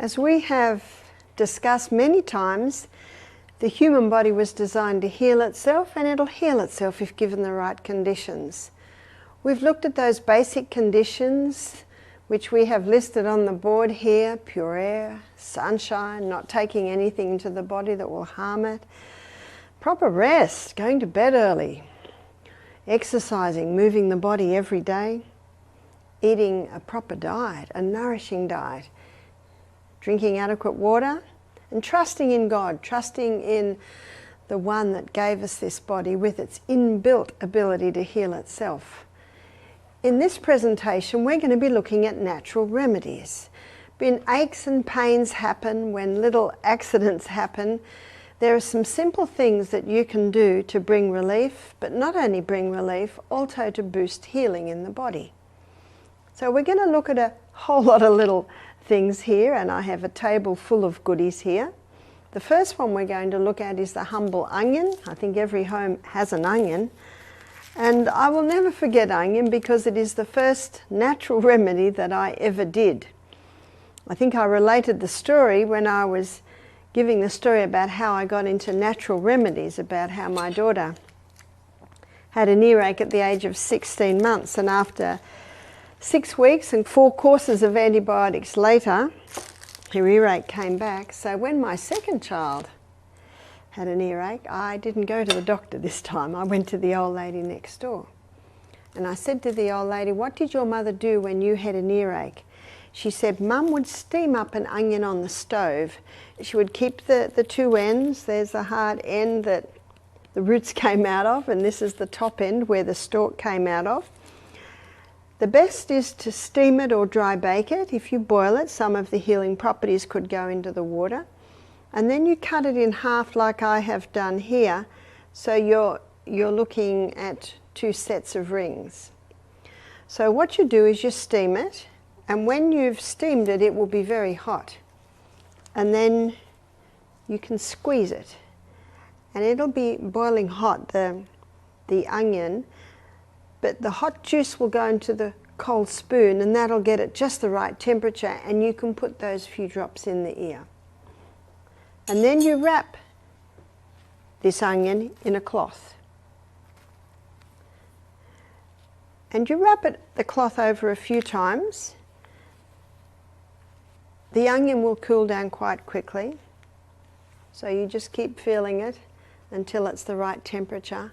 As we have discussed many times, the human body was designed to heal itself, and it'll heal itself if given the right conditions. We've looked at those basic conditions which we have listed on the board here: pure air, sunshine, not taking anything into the body that will harm it, proper rest, going to bed early, exercising, moving the body every day, eating a proper diet, a nourishing diet, drinking adequate water, and trusting in God, trusting in the one that gave us this body with its inbuilt ability to heal itself. In this presentation, we're going to be looking at natural remedies. When aches and pains happen, when little accidents happen, there are some simple things that you can do to bring relief, but not only bring relief, also to boost healing in the body. So we're going to look at a whole lot of little things here, and I have a table full of goodies here. The first one we're going to look at is the humble onion. I think every home has an onion. And I will never forget onion because it is the first natural remedy that I ever did. I think I related the story when I was giving the story about how I got into natural remedies, about how my daughter had an earache at the age of 16 months, and after 6 weeks and 4 courses of antibiotics later, her earache came back. So when my second child had an earache, I didn't go to the doctor this time. I went to the old lady next door. And I said to the old lady, "What did your mother do when you had an earache?" She said, "Mum would steam up an onion on the stove. She would keep the two ends. There's the hard end that the roots came out of, and this is the top end where the stalk came out of. The best is to steam it or dry bake it. If you boil it, some of the healing properties could go into the water. And then you cut it in half like I have done here, so you're looking at 2 sets of rings. So what you do is you steam it, and when you've steamed it, it will be very hot. And then you can squeeze it, and it'll be boiling hot, the onion, but the hot juice will go into the cold spoon, and that'll get it just the right temperature, and you can put those few drops in the ear. And then you wrap this onion in a cloth. And you wrap the cloth over a few times. The onion will cool down quite quickly, so you just keep feeling it until it's the right temperature,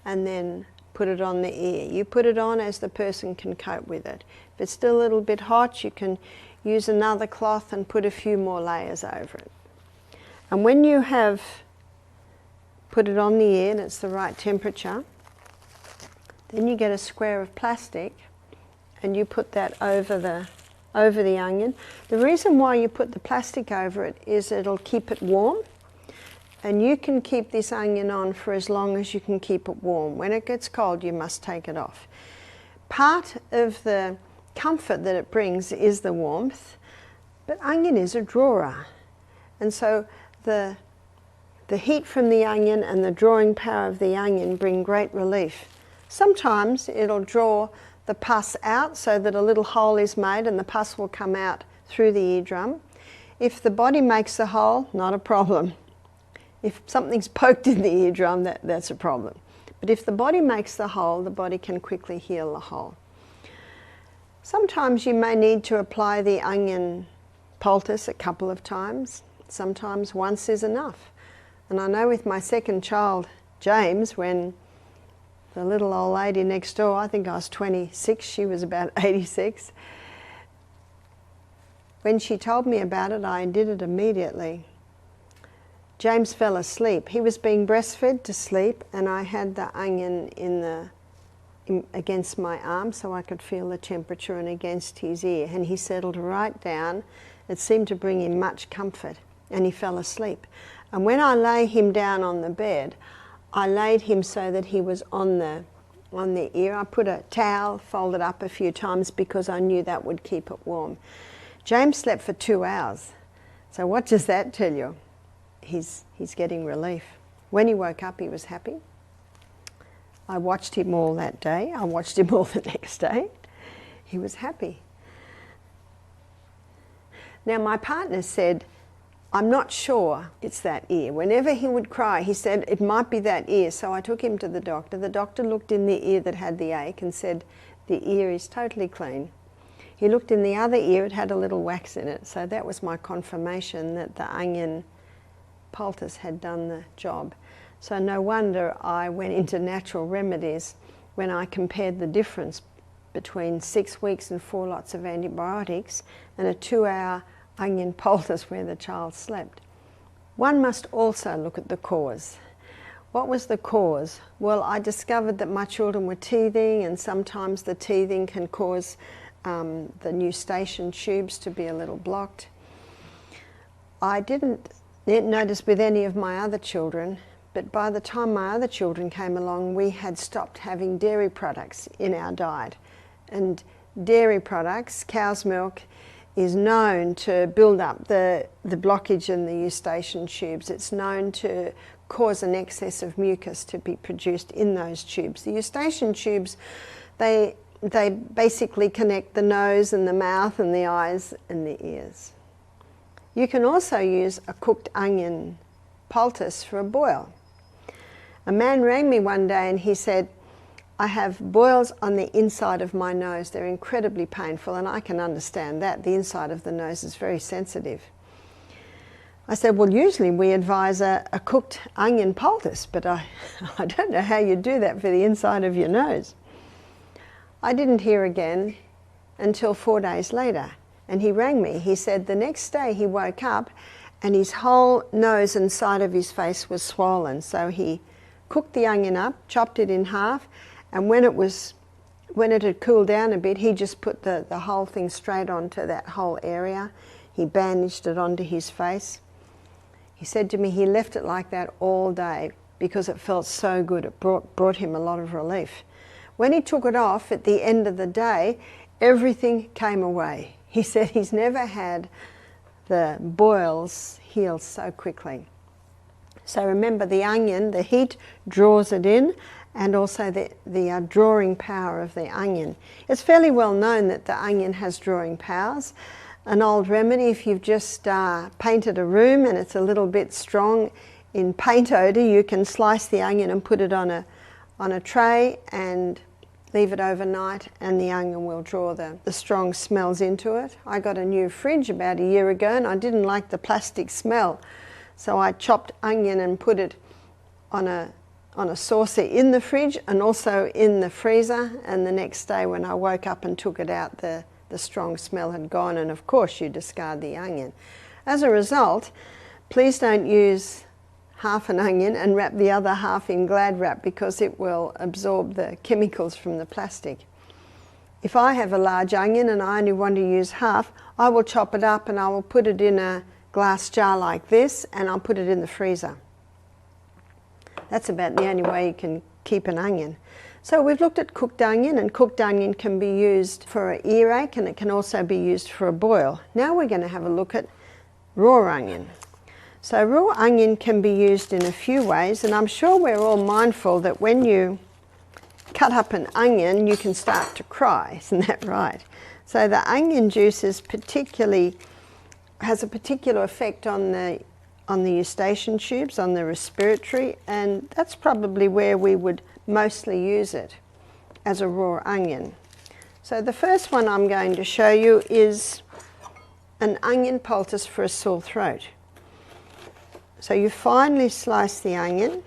and then put it on the ear. You put it on as the person can cope with it. If it's still a little bit hot, you can use another cloth and put a few more layers over it. And when you have put it on the ear and it's the right temperature, then you get a square of plastic and you put that over the onion. The reason why you put the plastic over it is it'll keep it warm, and you can keep this onion on for as long as you can keep it warm. When it gets cold, you must take it off. Part of the comfort that it brings is the warmth, but onion is a drawer. And so the heat from the onion and the drawing power of the onion bring great relief. Sometimes it'll draw the pus out so that a little hole is made and the pus will come out through the eardrum. If the body makes the hole, not a problem. If something's poked in the eardrum, that's a problem. But if the body makes the hole, the body can quickly heal the hole. Sometimes you may need to apply the onion poultice a couple of times. Sometimes once is enough. And I know with my second child, James, when the little old lady next door, I think I was 26, she was about 86, when she told me about it, I did it immediately. James fell asleep. He was being breastfed to sleep, and I had the onion against my arm so I could feel the temperature, and against his ear, and he settled right down. It seemed to bring him much comfort, and he fell asleep. And when I lay him down on the bed, I laid him so that he was on the ear. I put a towel, folded up a few times because I knew that would keep it warm. James slept for 2 hours. So what does that tell you? He's getting relief. When he woke up, he was happy. I watched him all that day. I watched him all the next day. He was happy. Now my partner said, I'm not sure it's that ear. Whenever he would cry, he said it might be that ear. So I took him to the doctor. The doctor looked in the ear that had the ache and said, the ear is totally clean. He looked in the other ear, it had a little wax in it. So that was my confirmation that the onion poultice had done the job. So no wonder I went into natural remedies when I compared the difference between 6 weeks and 4 lots of antibiotics and a 2-hour onion poultice where the child slept. One must also look at the cause. What was the cause? Well, I discovered that my children were teething, and sometimes the teething can cause the eustachian tubes to be a little blocked. I didn't notice with any of my other children, but by the time my other children came along, we had stopped having dairy products in our diet. And dairy products, cow's milk, is known to build up the blockage in the eustachian tubes. It's known to cause an excess of mucus to be produced in those tubes. The eustachian tubes, they basically connect the nose and the mouth and the eyes and the ears. You can also use a cooked onion poultice for a boil. A man rang me one day and he said, I have boils on the inside of my nose. They're incredibly painful, and I can understand that. The inside of the nose is very sensitive. I said, well, usually we advise a cooked onion poultice, but I don't know how you do that for the inside of your nose. I didn't hear again until 4 days later, and he rang me. He said the next day he woke up and his whole nose and side of his face was swollen. So he cooked the onion up, chopped it in half, and when it had cooled down a bit, he just put the whole thing straight onto that whole area. He bandaged it onto his face. He said to me he left it like that all day because it felt so good. It brought him a lot of relief. When he took it off at the end of the day, everything came away. He said he's never had the boils heal so quickly. So remember, the onion, the heat draws it in, and also the drawing power of the onion. It's fairly well known that the onion has drawing powers. An old remedy, if you've just painted a room and it's a little bit strong in paint odour, you can slice the onion and put it on a tray and leave it overnight, and the onion will draw the strong smells into it. I got a new fridge about a year ago and I didn't like the plastic smell. So I chopped onion and put it on a saucer in the fridge and also in the freezer, and the next day when I woke up and took it out, the strong smell had gone, and of course you discard the onion. As a result, please don't use half an onion and wrap the other half in Glad wrap, because it will absorb the chemicals from the plastic. If I have a large onion and I only want to use half, I will chop it up and I will put it in a glass jar like this, and I'll put it in the freezer. That's about the only way you can keep an onion. So we've looked at cooked onion, and cooked onion can be used for an earache, and it can also be used for a boil. Now we're going to have a look at raw onion. So raw onion can be used in a few ways, and I'm sure we're all mindful that when you cut up an onion you can start to cry, isn't that right? So the onion juice has a particular effect on the eustachian tubes, on the respiratory, and that's probably where we would mostly use it, as a raw onion. So the first one I'm going to show you is an onion poultice for a sore throat. So you finely slice the onion,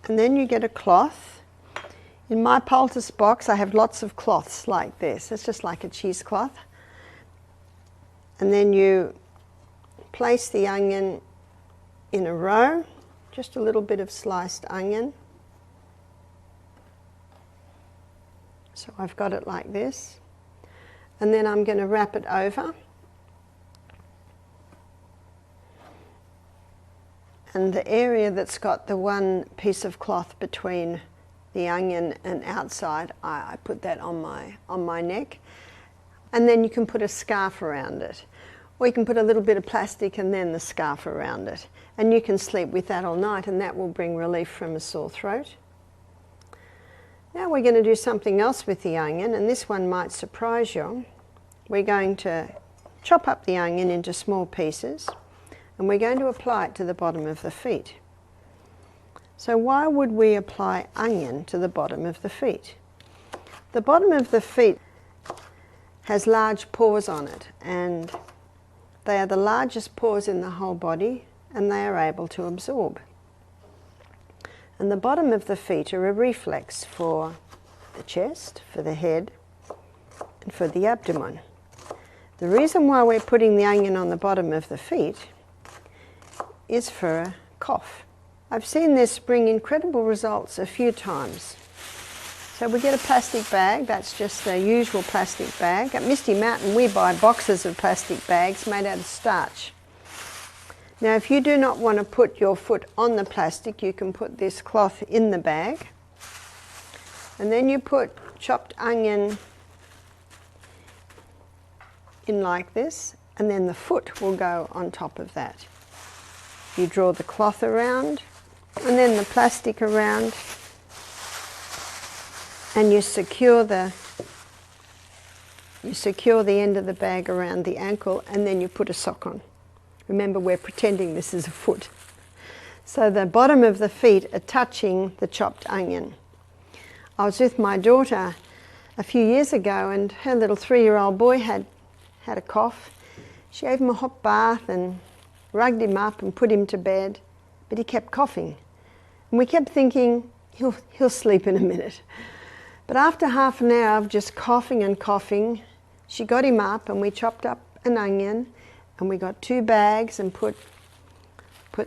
and then you get a cloth. In my poultice box I have lots of cloths like this. It's just like a cheesecloth. And then you place the onion in a row, just a little bit of sliced onion. So I've got it like this. And then I'm going to wrap it over. And the area that's got the one piece of cloth between the onion and outside, I put that on my neck. And then you can put a scarf around it. Or you can put a little bit of plastic and then the scarf around it. And you can sleep with that all night, and that will bring relief from a sore throat. Now we're going to do something else with the onion, and this one might surprise you. we're going to chop up the onion into small pieces and we're going to apply it to the bottom of the feet. So why would we apply onion to the bottom of the feet? The bottom of the feet has large pores on it, and they are the largest pores in the whole body, and they are able to absorb. And the bottom of the feet are a reflex for the chest, for the head, and for the abdomen. The reason why we're putting the onion on the bottom of the feet is for a cough. I've seen this bring incredible results a few times. So we get a plastic bag, that's just a usual plastic bag. At Misty Mountain we buy boxes of plastic bags made out of starch. Now if you do not want to put your foot on the plastic, you can put this cloth in the bag. And then you put chopped onion in like this, and then the foot will go on top of that. You draw the cloth around, and then the plastic around, and you secure the end of the bag around the ankle, and then you put a sock on. Remember, we're pretending this is a foot. So the bottom of the feet are touching the chopped onion. I was with my daughter a few years ago, and her little 3-year-old boy had a cough. She gave him a hot bath and rugged him up and put him to bed, but he kept coughing. And we kept thinking, he'll sleep in a minute. But after half an hour of just coughing and coughing, she got him up and we chopped up an onion and we got 2 bags and put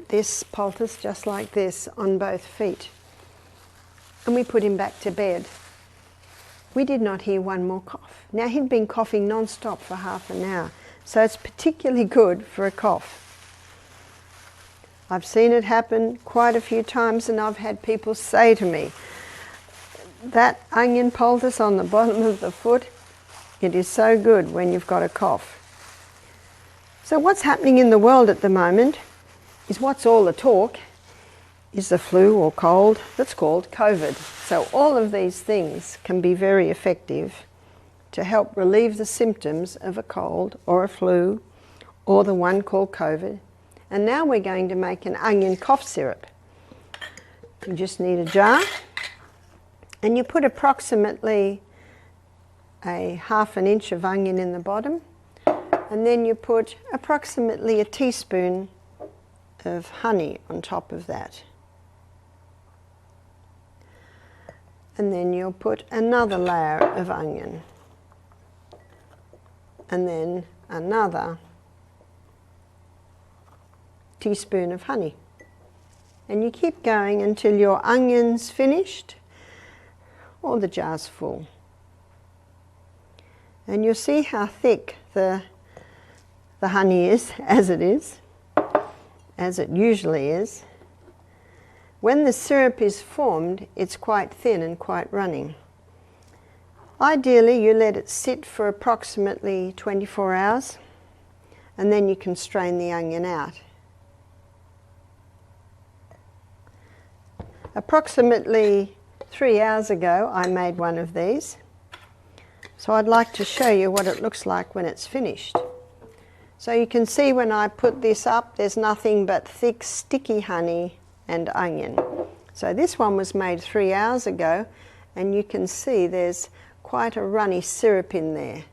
this poultice just like this on both feet. And we put him back to bed. We did not hear one more cough. Now he'd been coughing non-stop for half an hour, so it's particularly good for a cough. I've seen it happen quite a few times, and I've had people say to me, that onion poultice on the bottom of the foot, it is so good when you've got a cough. So what's happening in the world at the moment is what's all the talk is the flu or cold that's called COVID. So all of these things can be very effective to help relieve the symptoms of a cold or a flu or the one called COVID. And now we're going to make an onion cough syrup. You just need a jar, and you put approximately a ½ an inch of onion in the bottom, and then you put approximately a teaspoon of honey on top of that. And then you'll put another layer of onion, and then another teaspoon of honey. And you keep going until your onion's finished or the jar's full. And you'll see how thick the honey is, as it usually is. When the syrup is formed, it's quite thin and quite running. Ideally, you let it sit for approximately 24 hours, and then you can strain the onion out. Approximately 3 hours ago, I made one of these. So I'd like to show you what it looks like when it's finished. So you can see when I put this up, there's nothing but thick, sticky honey and onion. So this one was made 3 hours ago, and you can see there's quite a runny syrup in there.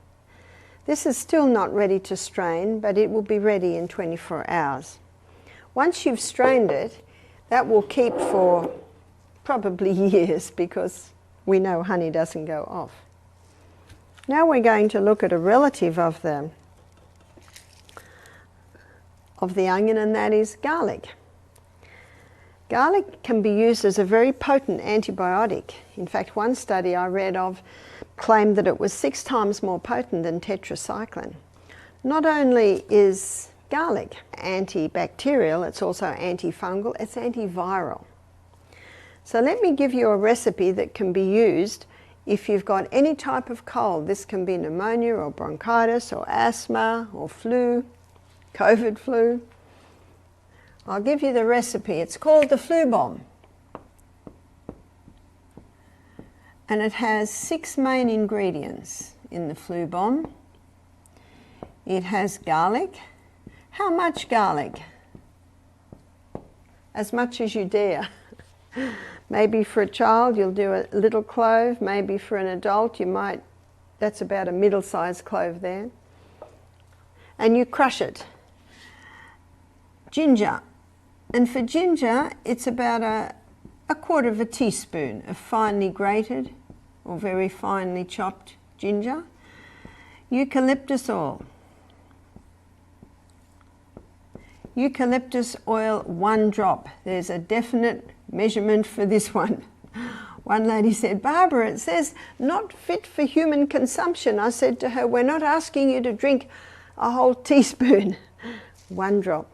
This is still not ready to strain, but it will be ready in 24 hours. Once you've strained it, that will keep for probably years, because we know honey doesn't go off. Now we're going to look at a relative of the onion, and that is garlic. Garlic can be used as a very potent antibiotic. In fact, one study I read of claimed that it was 6 times more potent than tetracycline. Not only is garlic antibacterial, it's also antifungal, it's antiviral. So let me give you a recipe that can be used if you've got any type of cold. This can be pneumonia or bronchitis or asthma or flu, COVID flu. I'll give you the recipe. It's called the flu bomb. And it has 6 main ingredients in the flu bomb. it has garlic. How much garlic? As much as you dare. Maybe for a child you'll do a little clove, maybe for an adult you might, that's about a middle-sized clove there. And you crush it. Ginger. And for ginger, it's about a quarter of a teaspoon of finely grated or very finely chopped ginger. Eucalyptus oil. Eucalyptus oil, 1 drop. There's a definite measurement for this one. One lady said, Barbara, it says not fit for human consumption. I said to her, we're not asking you to drink a whole teaspoon. 1 drop.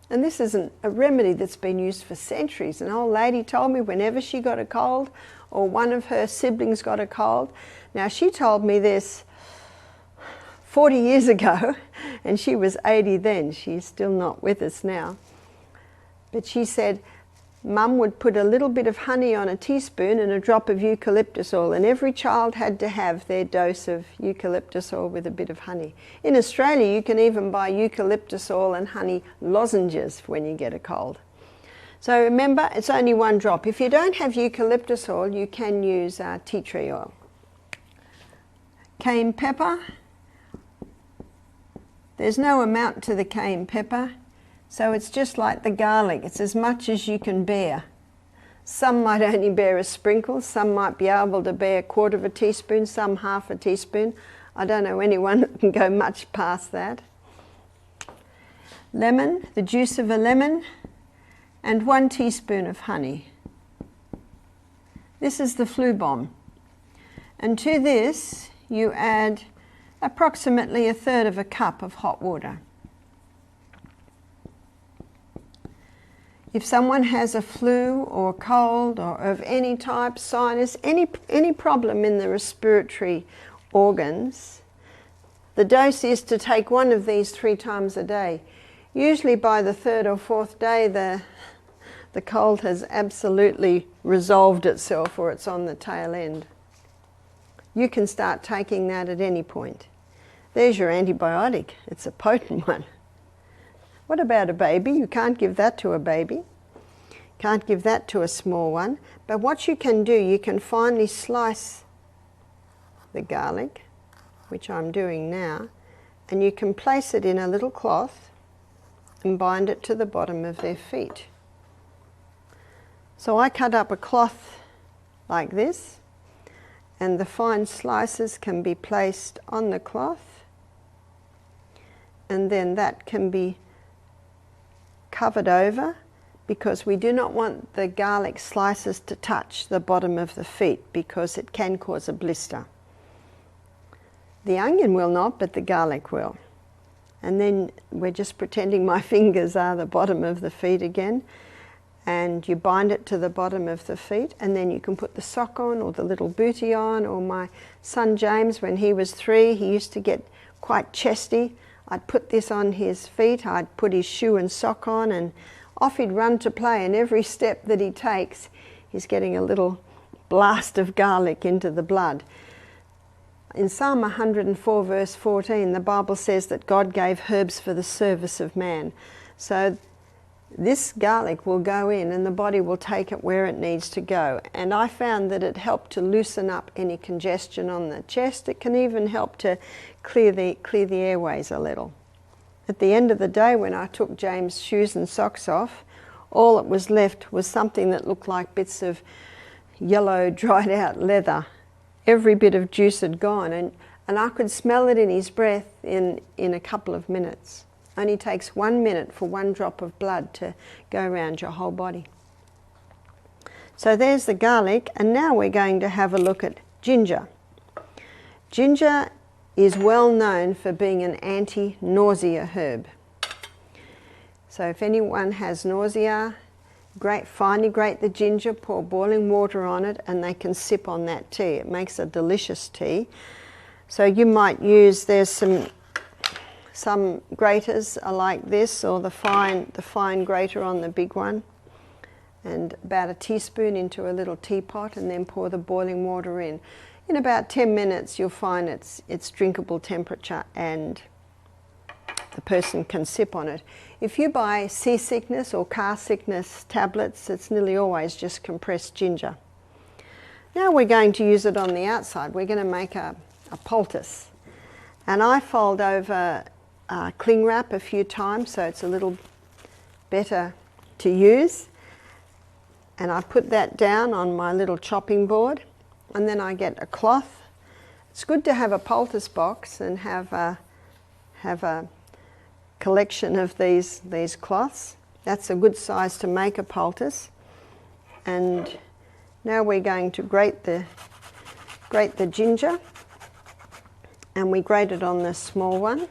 And this isn't a remedy that's been used for centuries. An old lady told me whenever she got a cold or one of her siblings got a cold. Now she told me this 40 years ago, and she was 80 then. She's still not with us now. But she said, Mum would put a little bit of honey on a teaspoon and a drop of eucalyptus oil, and every child had to have their dose of eucalyptus oil with a bit of honey. In Australia, you can even buy eucalyptus oil and honey lozenges when you get a cold. So remember, it's only 1 drop. If you don't have eucalyptus oil, you can use tea tree oil. Cayenne pepper. There's no amount to the cayenne pepper. So it's just like the garlic, it's as much as you can bear. Some might only bear a sprinkle, some might be able to bear a quarter of a teaspoon, some half a teaspoon. I don't know anyone that can go much past that. Lemon, the juice of a lemon, and 1 teaspoon of honey. This is the flu bomb. And to this you add approximately 1/3 cup of hot water. If someone has a flu or cold or of any type, sinus, any problem in the respiratory organs, the dose is to take 1 of these 3 times a day. Usually by the 3rd or 4th day the cold has absolutely resolved itself or it's on the tail end. You can start taking that at any point. There's your antibiotic. It's a potent one. What about a baby? You can't give that to a baby. Can't give that to a small one. But what you can do, you can finely slice the garlic, which I'm doing now, and you can place it in a little cloth and bind it to the bottom of their feet. So I cut up a cloth like this, and the fine slices can be placed on the cloth, and then that can be covered over, because we do not want the garlic slices to touch the bottom of the feet because it can cause a blister. The onion will not, but the garlic will. And then we're just pretending my fingers are the bottom of the feet again, and you bind it to the bottom of the feet, and then you can put the sock on or the little bootie on. Or my son James, when he was 3, he used to get quite chesty. I'd put this on his feet, I'd put his shoe and sock on, and off he'd run to play, and every step that he takes, he's getting a little blast of garlic into the blood. In Psalm 104 verse 14, the Bible says that God gave herbs for the service of man. So this garlic will go in and the body will take it where it needs to go. And I found that it helped to loosen up any congestion on the chest. It can even help to clear the airways a little. At the end of the day, when I took James' shoes and socks off, all that was left was something that looked like bits of yellow dried out leather. Every bit of juice had gone, and I could smell it in his breath in a couple of minutes. Only takes 1 minute for 1 drop of blood to go around your whole body. So there's the garlic, and now we're going to have a look at ginger. Ginger is well known for being an anti-nausea herb. So if anyone has nausea, finely grate the ginger, pour boiling water on it, and they can sip on that tea. It makes a delicious tea. So you might use, there's some graters are like this, or the fine grater on the big one, and about a teaspoon into a little teapot, and then pour the boiling water in. In about 10 minutes you'll find it's drinkable temperature and the person can sip on it. If you buy seasickness or car sickness tablets, it's nearly always just compressed ginger. Now we're going to use it on the outside. We're going to make a poultice. And I fold over cling wrap a few times so it's a little better to use. And I put that down on my little chopping board, and then I get a cloth. It's good to have a poultice box and have a collection of these cloths. That's a good size to make a poultice. And now we're going to grate the ginger, and we grate it on the small one.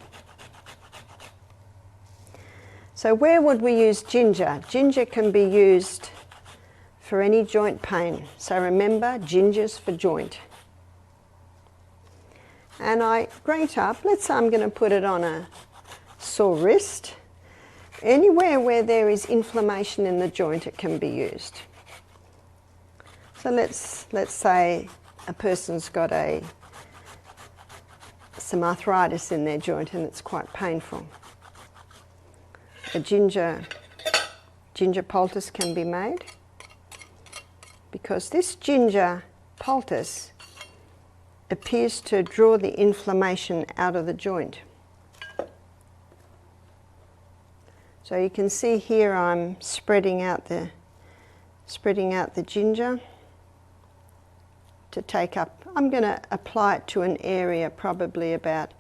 So where would we use ginger? Ginger can be used for any joint pain. So remember, ginger's for joint. And I grate up, let's say I'm going to put it on a sore wrist. Anywhere where there is inflammation in the joint, it can be used. So let's say a person's got some arthritis in their joint and it's quite painful. A ginger poultice can be made, because this ginger poultice appears to draw the inflammation out of the joint. So you can see here I'm spreading out the ginger to take up. I'm going to apply it to an area probably about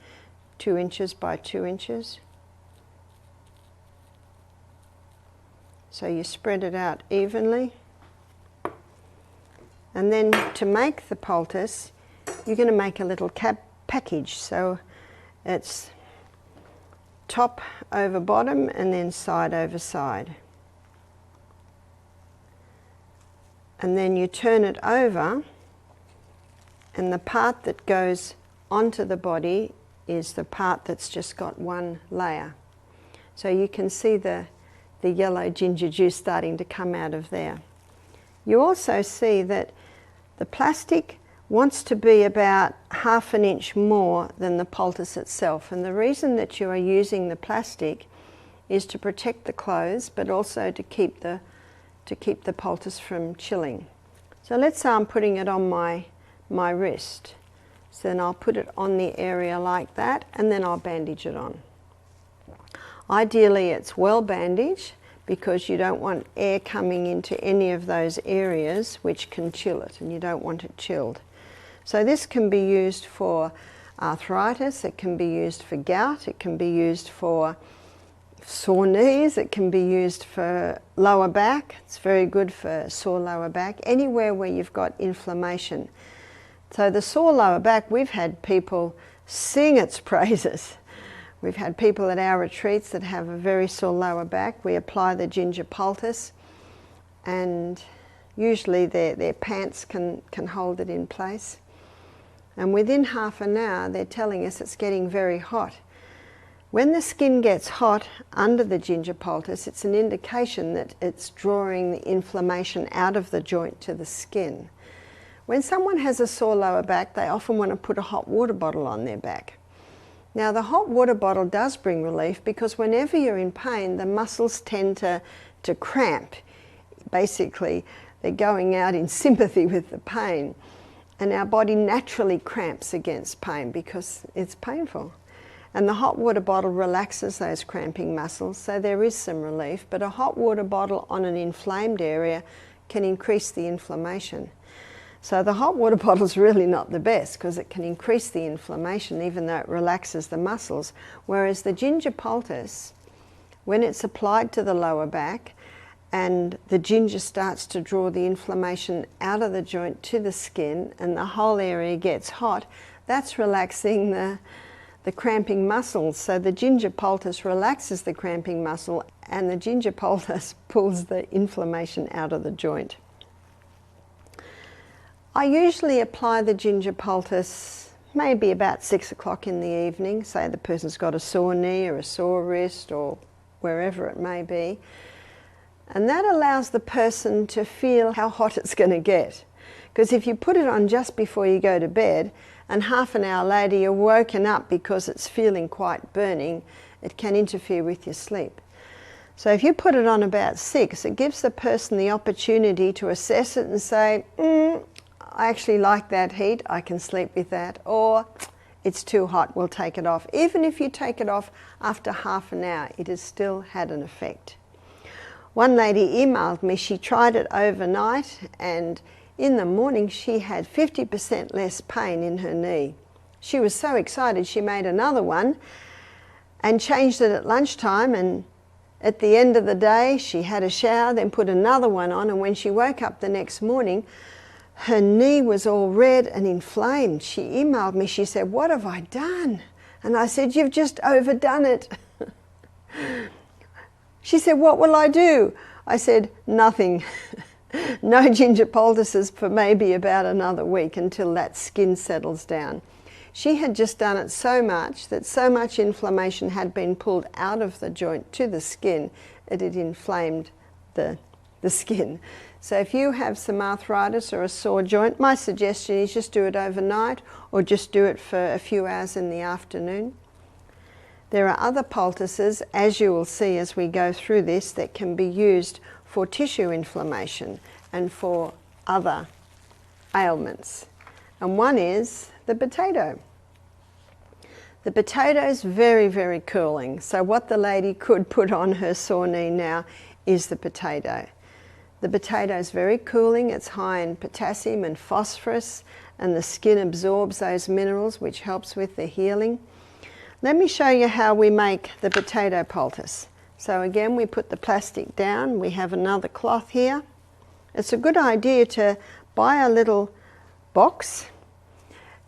2 inches by 2 inches. So you spread it out evenly. And then to make the poultice, you're going to make a little package. So it's top over bottom and then side over side. And then you turn it over, and the part that goes onto the body is the part that's just got one layer. So you can see the yellow ginger juice starting to come out of there. You also see that the plastic wants to be about 1/2 inch more than the poultice itself, and the reason that you are using the plastic is to protect the clothes, but also to keep the poultice from chilling. So let's say I'm putting it on my wrist. So then I'll put it on the area like that, and then I'll bandage it on. Ideally it's well bandaged, because you don't want air coming into any of those areas which can chill it, and you don't want it chilled. So this can be used for arthritis, it can be used for gout, it can be used for sore knees, it can be used for lower back. It's very good for sore lower back, anywhere where you've got inflammation. So the sore lower back, we've had people sing its praises. We've had people at our retreats that have a very sore lower back. We apply the ginger poultice, and usually their pants can hold it in place. And within half an hour, they're telling us it's getting very hot. When the skin gets hot under the ginger poultice, it's an indication that it's drawing the inflammation out of the joint to the skin. When someone has a sore lower back, they often want to put a hot water bottle on their back. Now the hot water bottle does bring relief, because whenever you're in pain, the muscles tend to cramp. Basically, they're going out in sympathy with the pain. And our body naturally cramps against pain because it's painful. And the hot water bottle relaxes those cramping muscles, so there is some relief. But a hot water bottle on an inflamed area can increase the inflammation. So the hot water bottle is really not the best, because it can increase the inflammation even though it relaxes the muscles. Whereas the ginger poultice, when it's applied to the lower back and the ginger starts to draw the inflammation out of the joint to the skin and the whole area gets hot, that's relaxing the cramping muscles. So the ginger poultice relaxes the cramping muscle, and the ginger poultice pulls the inflammation out of the joint. I usually apply the ginger poultice maybe about 6 o'clock in the evening. Say the person's got a sore knee or a sore wrist or wherever it may be. And that allows the person to feel how hot it's going to get. Because if you put it on just before you go to bed and half an hour later you're woken up because it's feeling quite burning, it can interfere with your sleep. So if you put it on about 6, it gives the person the opportunity to assess it and say, I actually like that heat, I can sleep with that, or it's too hot, we'll take it off. Even if you take it off after half an hour, it has still had an effect. One lady emailed me, she tried it overnight, and in the morning she had 50% less pain in her knee. She was so excited she made another one and changed it at lunchtime, and at the end of the day she had a shower, then put another one on, and when she woke up the next morning her knee was all red and inflamed. She emailed me, she said, what have I done? And I said, you've just overdone it. She said, what will I do? I said, nothing. No ginger poultices for maybe about another week until that skin settles down. She had just done it so much that so much inflammation had been pulled out of the joint to the skin that it inflamed the skin. So if you have some arthritis or a sore joint, my suggestion is just do it overnight or just do it for a few hours in the afternoon. There are other poultices, as you will see as we go through this, that can be used for tissue inflammation and for other ailments. And one is the potato. The potato is very, very cooling. So what the lady could put on her sore knee now is the potato. The potato is very cooling, it's high in potassium and phosphorus, and the skin absorbs those minerals, which helps with the healing. Let me show you how we make the potato poultice. So again, we put the plastic down, we have another cloth here. It's a good idea to buy a little box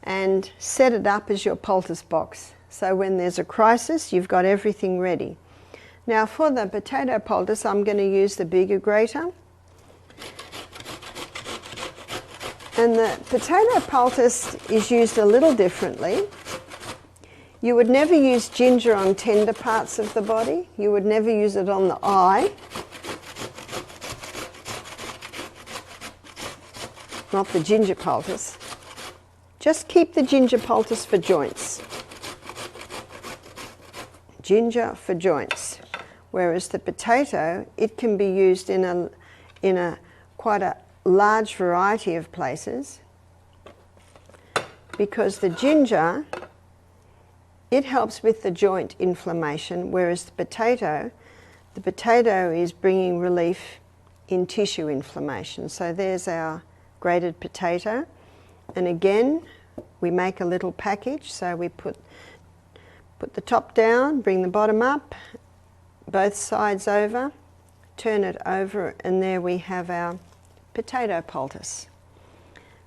and set it up as your poultice box. So when there's a crisis, you've got everything ready. Now for the potato poultice, I'm going to use the bigger grater. And the potato poultice is used a little differently. You would never use ginger on tender parts of the body. You would never use it on the eye. Not the ginger poultice. Just keep the ginger poultice for joints. Ginger for joints. Whereas the potato, it can be used in a quite a large variety of places, because the ginger, it helps with the joint inflammation, whereas the potato is bringing relief in tissue inflammation. So there's our grated potato, and again we make a little package. So we put the top down, bring the bottom up, both sides over, turn it over, and there we have our potato poultice.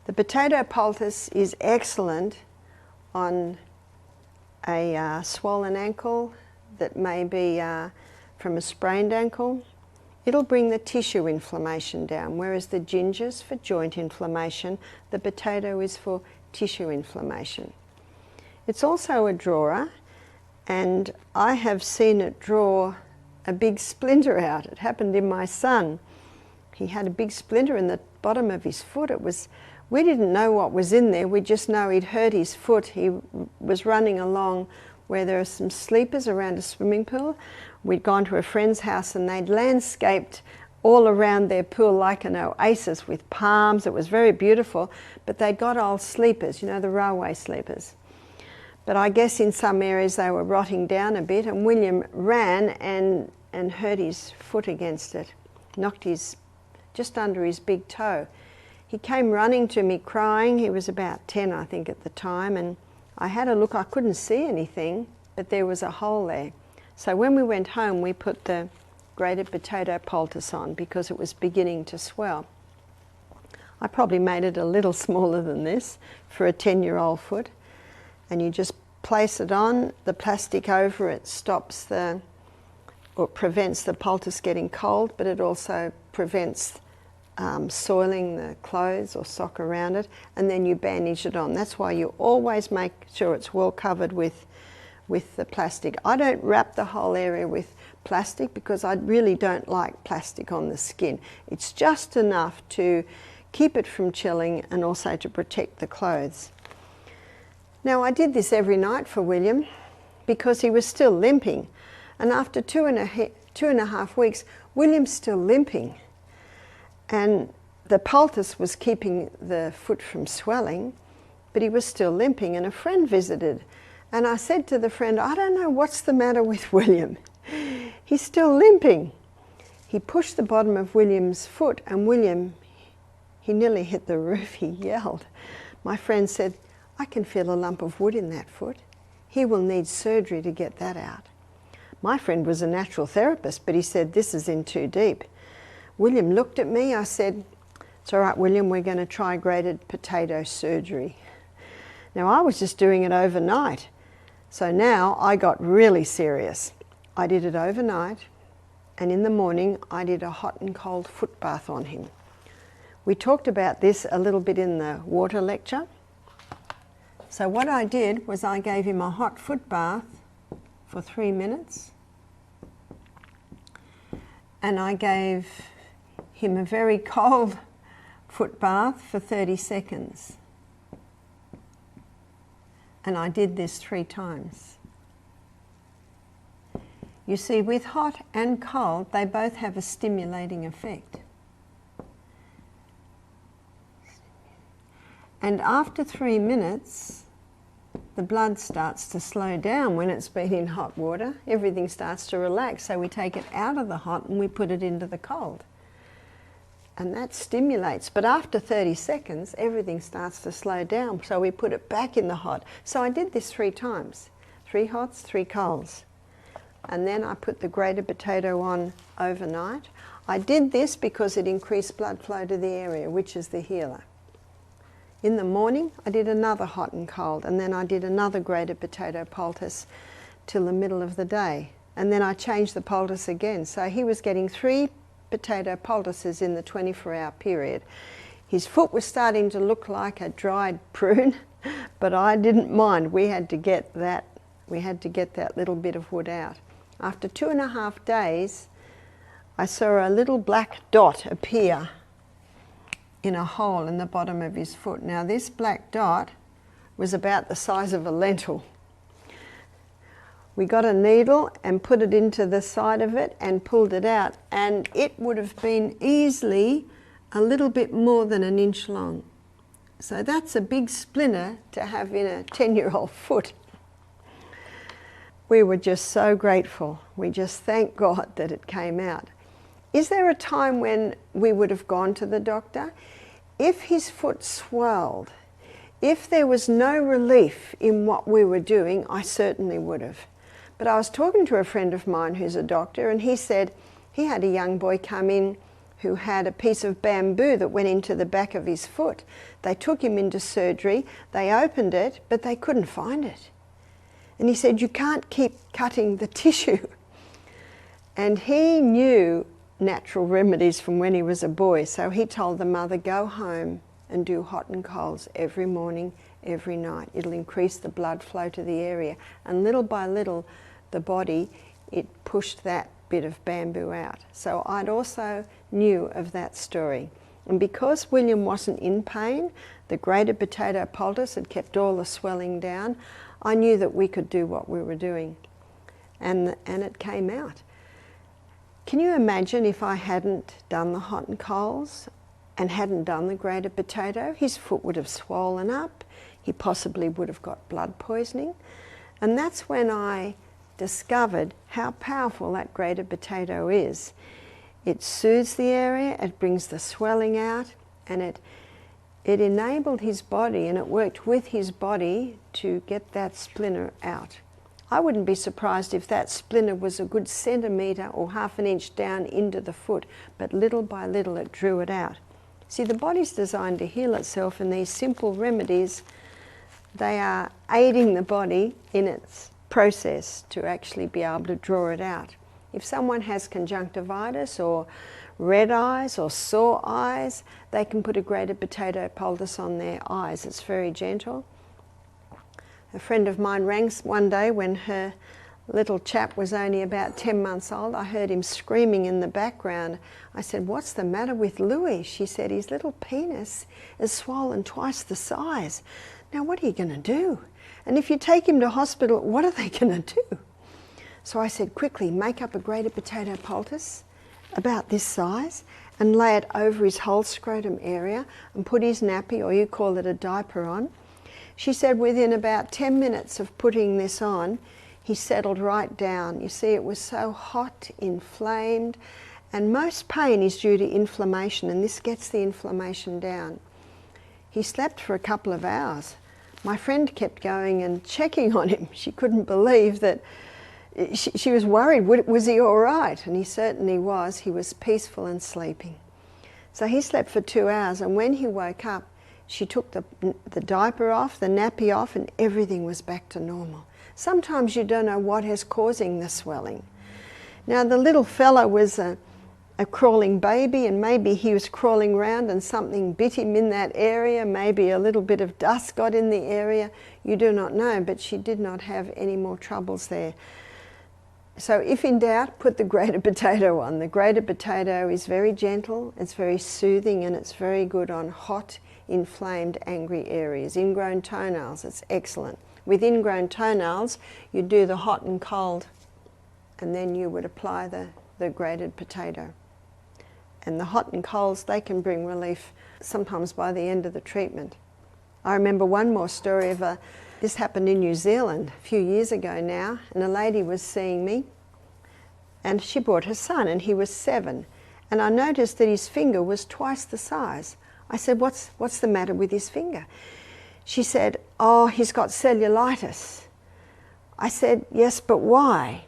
The potato poultice is excellent on a swollen ankle that may be from a sprained ankle. It'll bring the tissue inflammation down, whereas the ginger's for joint inflammation, the potato is for tissue inflammation. It's also a drawer, and I have seen it draw a big splinter out. It happened in my son. He had a big splinter in the bottom of his foot. We didn't know what was in there, we just know he'd hurt his foot. He was running along where there are some sleepers around a swimming pool. We'd gone to a friend's house and they'd landscaped all around their pool like an oasis with palms. It was very beautiful, but they'd got old sleepers, you know, the railway sleepers. But I guess in some areas they were rotting down a bit, and William ran and hurt his foot against it, knocked his just under his big toe. He came running to me crying. He was about 10, I think, at the time, and I had a look. I couldn't see anything, but there was a hole there. So when we went home, we put the grated potato poultice on because it was beginning to swell. I probably made it a little smaller than this for a 10-year-old foot, and you just place it on. The plastic over it stops or prevents the poultice getting cold, but it also prevents soiling the clothes or sock around it, and then you bandage it on. That's why you always make sure it's well covered with the plastic. I don't wrap the whole area with plastic because I really don't like plastic on the skin. It's just enough to keep it from chilling and also to protect the clothes. Now I did this every night for William because he was still limping. And after two and a half weeks, William's still limping. And the poultice was keeping the foot from swelling, but he was still limping. And a friend visited. And I said to the friend, I don't know what's the matter with William. He's still limping. He pushed the bottom of William's foot, and William, he nearly hit the roof. He yelled. My friend said, I can feel a lump of wood in that foot. He will need surgery to get that out. My friend was a natural therapist, but he said, this is in too deep. William looked at me. I said, it's all right, William, we're going to try grated potato surgery. Now, I was just doing it overnight. So now I got really serious. I did it overnight, and in the morning I did a hot and cold foot bath on him. We talked about this a little bit in the water lecture. So what I did was I gave him a hot foot bath for 3 minutes, and I gave him a very cold foot bath for 30 seconds. And I did this 3 times. You see, with hot and cold, they both have a stimulating effect. And after 3 minutes, the blood starts to slow down when it's been in hot water. Everything starts to relax, so we take it out of the hot and we put it into the cold. And that stimulates. But after 30 seconds, everything starts to slow down, so we put it back in the hot. So I did this 3 times. 3 hots, 3 colds. And then I put the grated potato on overnight. I did this because it increased blood flow to the area, which is the healer. In the morning, I did another hot and cold, and then I did another grated potato poultice till the middle of the day. And then I changed the poultice again. So he was getting 3 potato poultices in the 24-hour period. His foot was starting to look like a dried prune, but I didn't mind. We had to get that little bit of wood out. After 2.5 days, I saw a little black dot appear in a hole in the bottom of his foot. Now this black dot was about the size of a lentil. We got a needle and put it into the side of it and pulled it out, and it would have been easily a little bit more than 1 inch long. So that's a big splinter to have in a 10-year-old foot. We were just so grateful. We just thank God that it came out. Is there a time when we would have gone to the doctor? If his foot swelled, if there was no relief in what we were doing, I certainly would have. But I was talking to a friend of mine who's a doctor, and he said he had a young boy come in who had a piece of bamboo that went into the back of his foot. They took him into surgery, they opened it, but they couldn't find it. And he said, you can't keep cutting the tissue. And he knew natural remedies from when he was a boy, so he told the mother, go home and do hot and colds every morning, every night. It'll increase the blood flow to the area. And little by little, the body, it pushed that bit of bamboo out. So I'd also knew of that story. And because William wasn't in pain, the grated potato poultice had kept all the swelling down, I knew that we could do what we were doing. And it came out. Can you imagine if I hadn't done the hot and colds and hadn't done the grated potato? His foot would have swollen up. He possibly would have got blood poisoning. And that's when I discovered how powerful that grated potato is. It soothes the area, it brings the swelling out, and it enabled his body, and it worked with his body to get that splinter out. I wouldn't be surprised if that splinter was a good centimetre or 1/2 inch down into the foot, but little by little it drew it out. See, the body's designed to heal itself, and these simple remedies, they are aiding the body in its process to actually be able to draw it out. If someone has conjunctivitis or red eyes or sore eyes, they can put a grated potato poultice on their eyes. It's very gentle. A friend of mine rang one day when her little chap was only about 10 months old. I heard him screaming in the background. I said, what's the matter with Louis? She said, his little penis is swollen twice the size. Now what are you going to do? And if you take him to hospital, what are they going to do? So I said, quickly, make up a grated potato poultice about this size and lay it over his whole scrotum area and put his nappy, or you call it a diaper, on. She said within about 10 minutes of putting this on, he settled right down. You see, it was so hot, inflamed, and most pain is due to inflammation, and this gets the inflammation down. He slept for a couple of hours. My friend kept going and checking on him. She couldn't believe that. She was worried, was he all right? And he certainly was. He was peaceful and sleeping. So he slept for 2 hours, and when he woke up, she took the diaper off, the nappy off, and everything was back to normal. Sometimes you don't know what is causing the swelling. Now the little fella was a crawling baby, and maybe he was crawling around and something bit him in that area, maybe a little bit of dust got in the area. You do not know, but she did not have any more troubles there. So if in doubt, put the grated potato on. The grated potato is very gentle, it's very soothing, and it's very good on hot, inflamed, angry areas. Ingrown toenails, it's excellent. With ingrown toenails, you do the hot and cold, and then you would apply the grated potato. And the hot and colds, they can bring relief sometimes by the end of the treatment. I remember one more story of this happened in New Zealand a few years ago now, and a lady was seeing me, and she brought her son, and he was 7, and I noticed that his finger was twice the size. I said, what's the matter with his finger? She said, oh, he's got cellulitis. I said, yes, but why?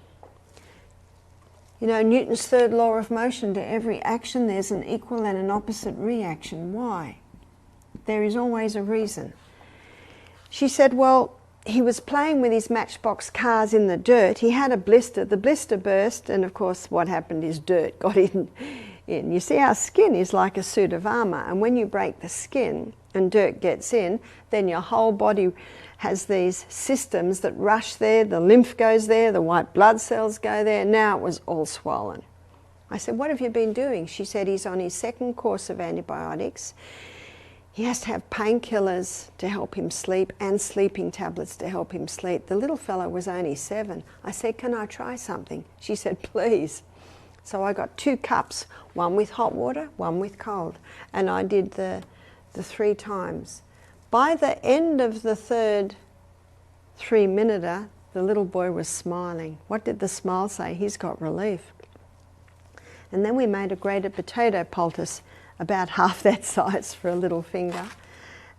You know, Newton's third law of motion, to every action there's an equal and an opposite reaction. Why? There is always a reason. She said, well, he was playing with his Matchbox cars in the dirt. He had a blister. The blister burst, and of course what happened is dirt got in. You see, our skin is like a suit of armour, and when you break the skin and dirt gets in, then your whole body has these systems that rush there, the lymph goes there, the white blood cells go there. Now it was all swollen. I said, what have you been doing? She said, he's on his 2nd course of antibiotics. He has to have painkillers to help him sleep and sleeping tablets to help him sleep. The little fellow was only 7. I said, can I try something? She said, please. So I got 2 cups, one with hot water, one with cold, and I did the 3 times. By the end of the 3rd 3-minuter, the little boy was smiling. What did the smile say? He's got relief. And then we made a grated potato poultice about half that size for a little finger,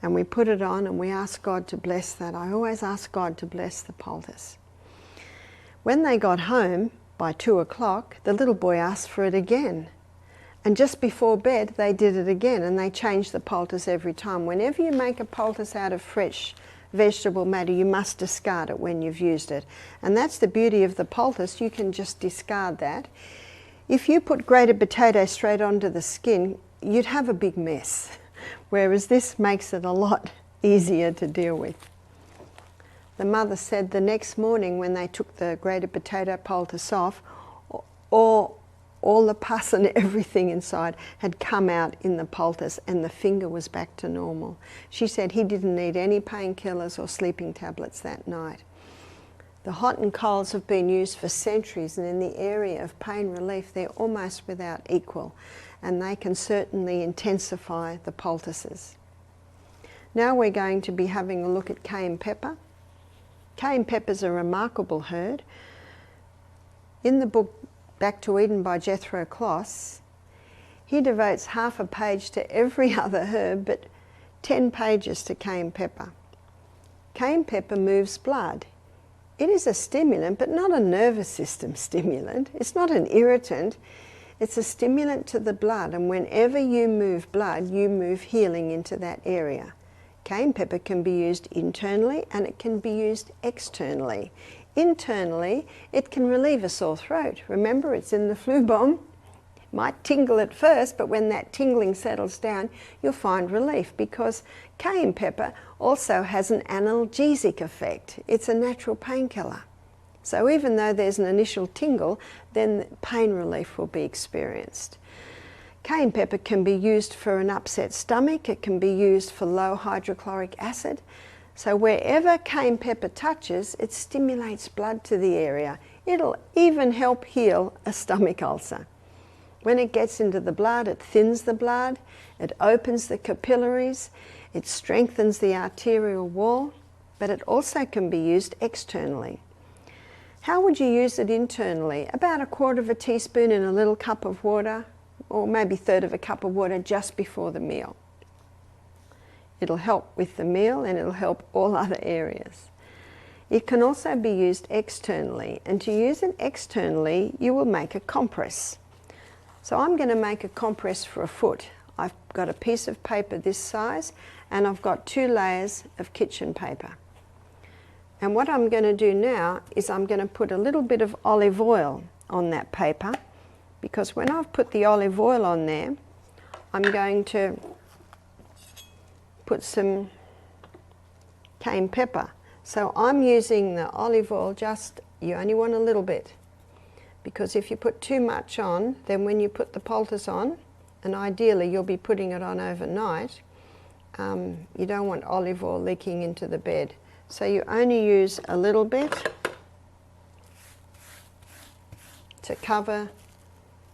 and we put it on and we asked God to bless that. I always ask God to bless the poultice. When they got home by 2 o'clock, the little boy asked for it again, and just before bed they did it again, and they changed the poultice every time. Whenever you make a poultice out of fresh vegetable matter, you must discard it when you've used it, and that's the beauty of the poultice. You can just discard that. If you put grated potato straight onto the skin, you'd have a big mess, whereas this makes it a lot easier to deal with. The mother said the next morning when they took the grated potato poultice off, all the pus and everything inside had come out in the poultice, and the finger was back to normal. She said he didn't need any painkillers or sleeping tablets that night. The hot and colds have been used for centuries, and in the area of pain relief they're almost without equal, and they can certainly intensify the poultices. Now we're going to be having a look at cayenne pepper. Cayenne pepper is a remarkable herb. In the book Back to Eden by Jethro Kloss, he devotes half a page to every other herb, but 10 pages to cayenne pepper. Cayenne pepper moves blood. It is a stimulant, but not a nervous system stimulant. It's not an irritant. It's a stimulant to the blood, and whenever you move blood, you move healing into that area. Cayenne pepper can be used internally and it can be used externally. Internally, it can relieve a sore throat. Remember, it's in the flu bomb. It might tingle at first, but when that tingling settles down, you'll find relief, because cayenne pepper also has an analgesic effect. It's a natural painkiller. So even though there's an initial tingle, then pain relief will be experienced. Cayenne pepper can be used for an upset stomach. It can be used for low hydrochloric acid. So wherever cayenne pepper touches, it stimulates blood to the area. It'll even help heal a stomach ulcer. When it gets into the blood, it thins the blood, it opens the capillaries, it strengthens the arterial wall, but it also can be used externally. How would you use it internally? About 1/4 teaspoon in a little cup of water, or maybe 1/3 of a cup of water just before the meal. It'll help with the meal and it'll help all other areas. It can also be used externally, and to use it externally, you will make a compress. So I'm going to make a compress for a foot. I've got a piece of paper this size, and I've got 2 layers of kitchen paper. And what I'm going to do now is I'm going to put a little bit of olive oil on that paper, because when I've put the olive oil on there, I'm going to put some cayenne pepper. So I'm using the olive oil, you only want a little bit, because if you put too much on, then when you put the poultice on, and ideally you'll be putting it on overnight, you don't want olive oil leaking into the bed. So you only use a little bit to cover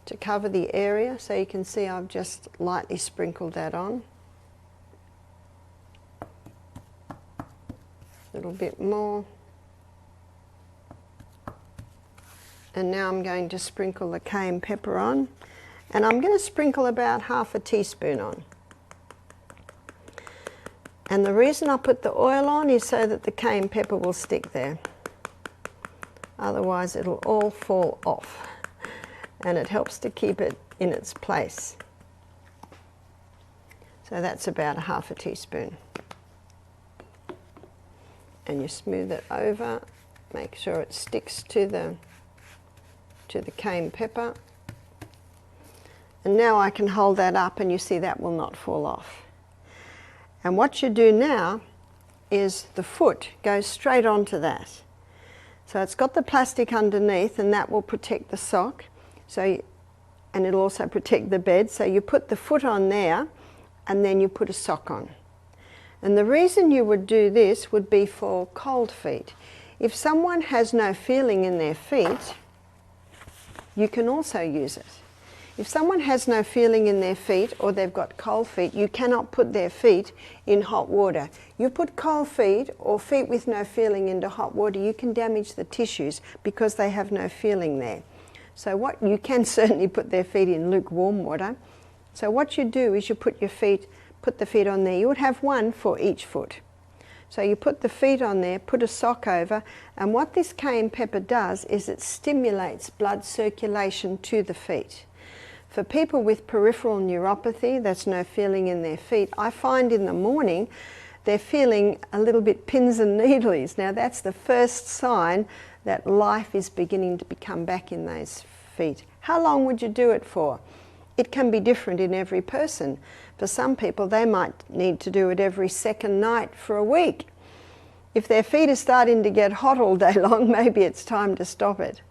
the area. So you can see I've just lightly sprinkled that on. A little bit more. And now I'm going to sprinkle the cayenne pepper on. And I'm going to sprinkle about 1/2 teaspoon on. And the reason I put the oil on is so that the cayenne pepper will stick there. Otherwise it'll all fall off. And it helps to keep it in its place. So that's about 1/2 teaspoon. And you smooth it over, make sure it sticks to the cayenne pepper. And now I can hold that up and you see that will not fall off. And what you do now is the foot goes straight onto that. So it's got the plastic underneath, and that will protect the sock. And it'll also protect the bed. So you put the foot on there, and then you put a sock on. And the reason you would do this would be for cold feet. If someone has no feeling in their feet, you can also use it. If someone has no feeling in their feet, or they've got cold feet, you cannot put their feet in hot water. You put cold feet or feet with no feeling into hot water, you can damage the tissues because they have no feeling there. So you can certainly put their feet in lukewarm water. So what you do is you put the feet on there. You would have one for each foot. So you put the feet on there, put a sock over, and what this cayenne pepper does is it stimulates blood circulation to the feet. For people with peripheral neuropathy, that's no feeling in their feet, I find in the morning they're feeling a little bit pins and needles. Now that's the first sign that life is beginning to become back in those feet. How long would you do it for? It can be different in every person. For some people, they might need to do it every second night for a week. If their feet are starting to get hot all day long, maybe it's time to stop it.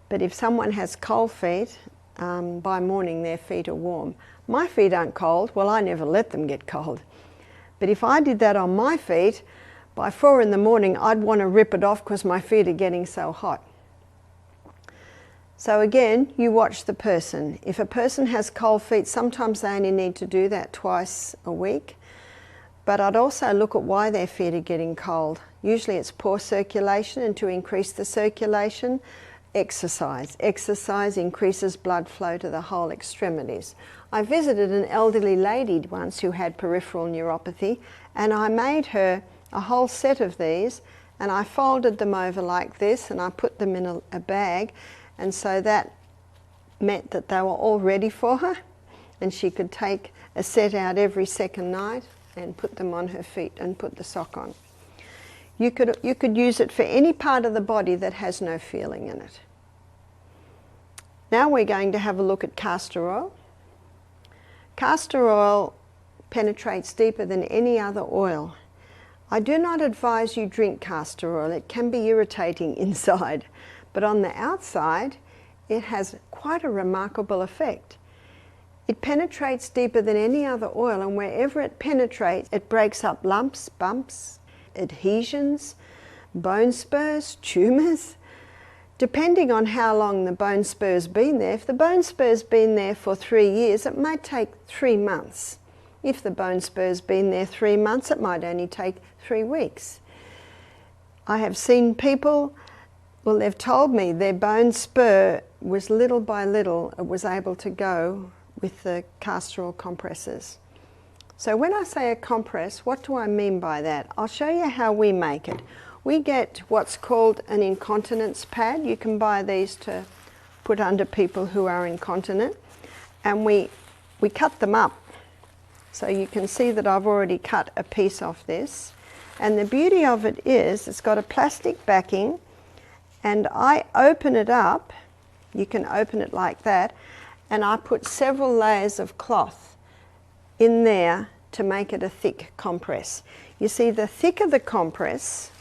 But if someone has cold feet, by morning their feet are warm. My feet aren't cold. Well, I never let them get cold. But if I did that on my feet, by 4 in the morning, I'd want to rip it off because my feet are getting so hot. So again, you watch the person. If a person has cold feet, sometimes they only need to do that twice a week. But I'd also look at why their feet are getting cold. Usually it's poor circulation, and to increase the circulation, exercise. Exercise increases blood flow to the whole extremities. I visited an elderly lady once who had peripheral neuropathy, and I made her a whole set of these, and I folded them over like this, and I put them in a bag, and so that meant that they were all ready for her, and she could take a set out every second night and put them on her feet and put the sock on. You could use it for any part of the body that has no feeling in it. Now we're going to have a look at castor oil. Castor oil penetrates deeper than any other oil. I do not advise you drink castor oil. It can be irritating inside, but on the outside it has quite a remarkable effect. It penetrates deeper than any other oil, and wherever it penetrates, it breaks up lumps, bumps, adhesions, bone spurs, tumours. Depending on how long the bone spur's been there, if the bone spur's been there for 3 years, it might take 3 months. If the bone spur's been there 3 months, it might only take 3 weeks. I have seen people, well, they've told me their bone spur was little by little, it was able to go with the castor oil compresses. So when I say a compress, what do I mean by that? I'll show you how we make it. We get what's called an incontinence pad. You can buy these to put under people who are incontinent. And we cut them up. So you can see that I've already cut a piece off this. And the beauty of it is it's got a plastic backing, and I open it up. You can open it like that, and I put several layers of cloth in there to make it a thick compress. You see, the thicker the compress,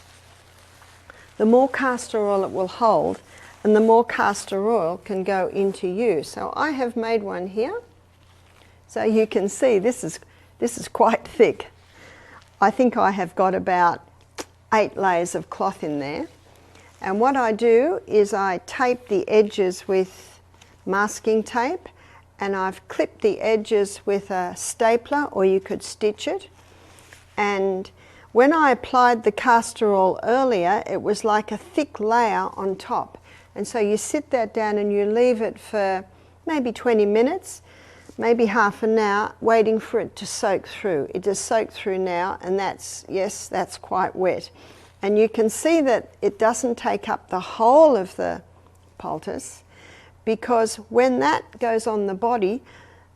the more castor oil it will hold, and the more castor oil can go into you. So I have made one here. So you can see this is quite thick. I think I have got about 8 layers of cloth in there. And what I do is I tape the edges with masking tape, and I've clipped the edges with a stapler, or you could stitch it. And when I applied the castor oil earlier, it was like a thick layer on top. And so you sit that down and you leave it for maybe 20 minutes, maybe half an hour, waiting for it to soak through. It has soaked through now, and that's quite wet. And you can see that it doesn't take up the whole of the poultice, because when that goes on the body,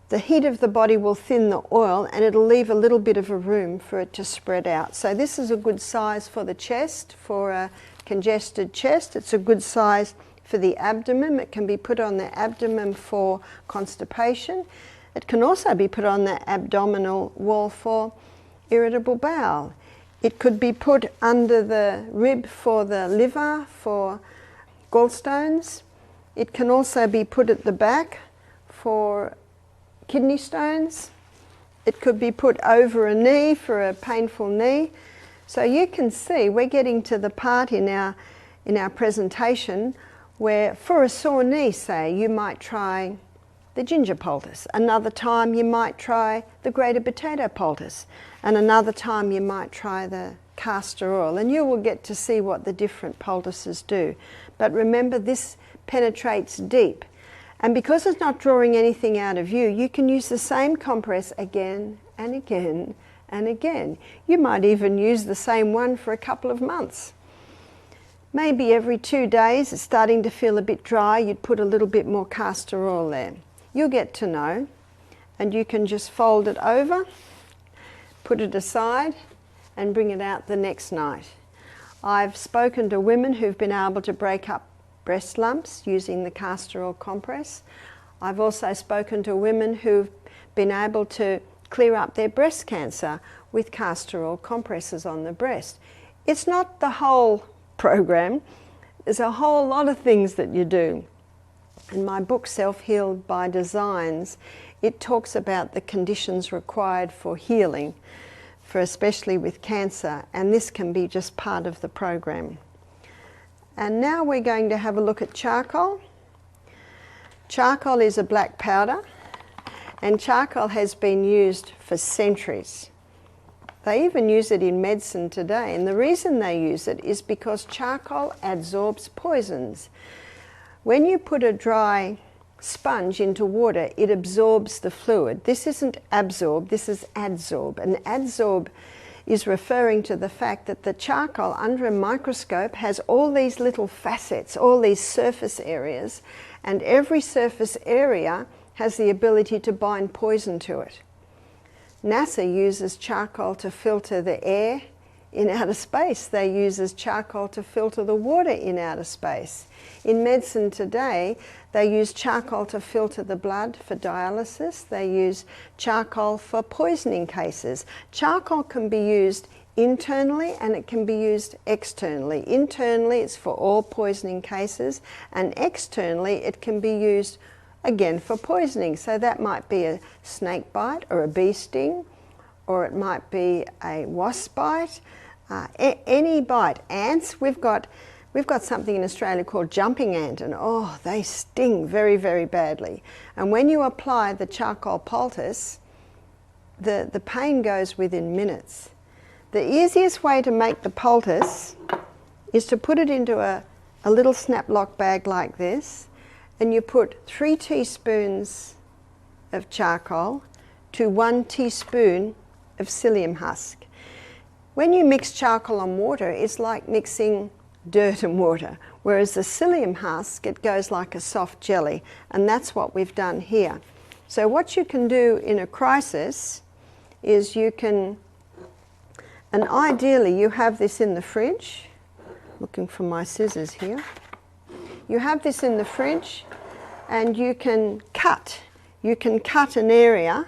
the heat of the body will thin the oil, and it'll leave a little bit of a room for it to spread out. So this is a good size for the chest, for a congested chest. It's a good size for the abdomen. It can be put on the abdomen for constipation. It can also be put on the abdominal wall for irritable bowel. It could be put under the rib for the liver, for gallstones. It can also be put at the back for kidney stones. It could be put over a knee for a painful knee. So you can see we're getting to the part in our presentation where for a sore knee, say, you might try the ginger poultice. Another time you might try the grated potato poultice. And another time you might try the castor oil. And you will get to see what the different poultices do. But remember, this penetrates deep. And because it's not drawing anything out of you, you can use the same compress again and again and again. You might even use the same one for a couple of months. Maybe every 2 days it's starting to feel a bit dry, you'd put a little bit more castor oil there. You'll get to know, and you can just fold it over, put it aside, and bring it out the next night. I've spoken to women who've been able to break up breast lumps using the castor oil compress. I've also spoken to women who've been able to clear up their breast cancer with castor oil compresses on the breast. It's not the whole program. There's a whole lot of things that you do. In my book, Self-Healed by Designs, it talks about the conditions required for healing, for especially with cancer, and this can be just part of the program. And now we're going to have a look at charcoal. Charcoal is a black powder, and charcoal has been used for centuries. They even use it in medicine today, and the reason they use it is because charcoal absorbs poisons. When you put a dry sponge into water, it absorbs the fluid. This isn't absorb, this is adsorb. And adsorb is referring to the fact that the charcoal under a microscope has all these little facets, all these surface areas, and every surface area has the ability to bind poison to it. NASA uses charcoal to filter the air in outer space. They use charcoal to filter the water in outer space. In medicine today, they use charcoal to filter the blood for dialysis. They use charcoal for poisoning cases. Charcoal can be used internally and it can be used externally. Internally, it's for all poisoning cases, and externally, it can be used again for poisoning. So that might be a snake bite or a bee sting, or it might be a wasp bite, any bite. Ants, we've got We've got something in Australia called jumping ant, and oh, they sting very, very badly. And when you apply the charcoal poultice, the pain goes within minutes. The easiest way to make the poultice is to put it into a little snap-lock bag like this, and you put 3 teaspoons of charcoal to 1 teaspoon of psyllium husk. When you mix charcoal and water, it's like mixing dirt and water, whereas the psyllium husk, it goes like a soft jelly, and that's what we've done here. So what you can do in a crisis is you can, and ideally you have this in the fridge, looking for my scissors here, you have this in the fridge and you can cut an area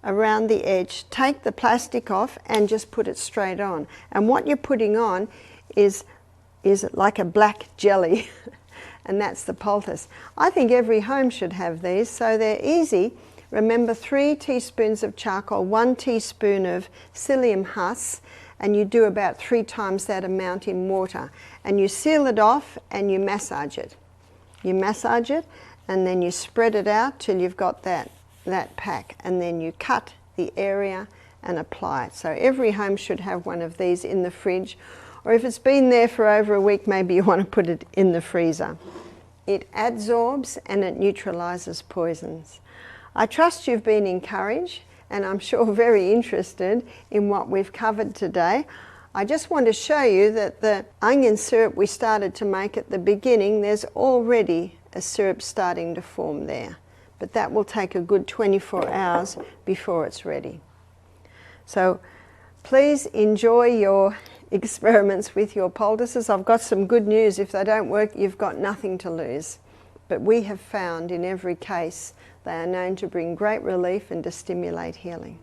around the edge, take the plastic off and just put it straight on. And what you're putting on is like a black jelly, and that's the poultice. I think every home should have these, so they're easy. Remember, 3 teaspoons of charcoal, 1 teaspoon of psyllium husk, and you do about 3 times that amount in water. And you seal it off and you massage it. You massage it and then you spread it out till you've got that pack, and then you cut the area and apply it. So every home should have one of these in the fridge, or if it's been there for over a week, maybe you want to put it in the freezer. It adsorbs and it neutralizes poisons. I trust you've been encouraged, and I'm sure very interested in what we've covered today. I just want to show you that the onion syrup we started to make at the beginning, there's already a syrup starting to form there. But that will take a good 24 hours before it's ready. So please enjoy your experiments with your poultices. I've got some good news. If they don't work, you've got nothing to lose. But we have found in every case they are known to bring great relief and to stimulate healing.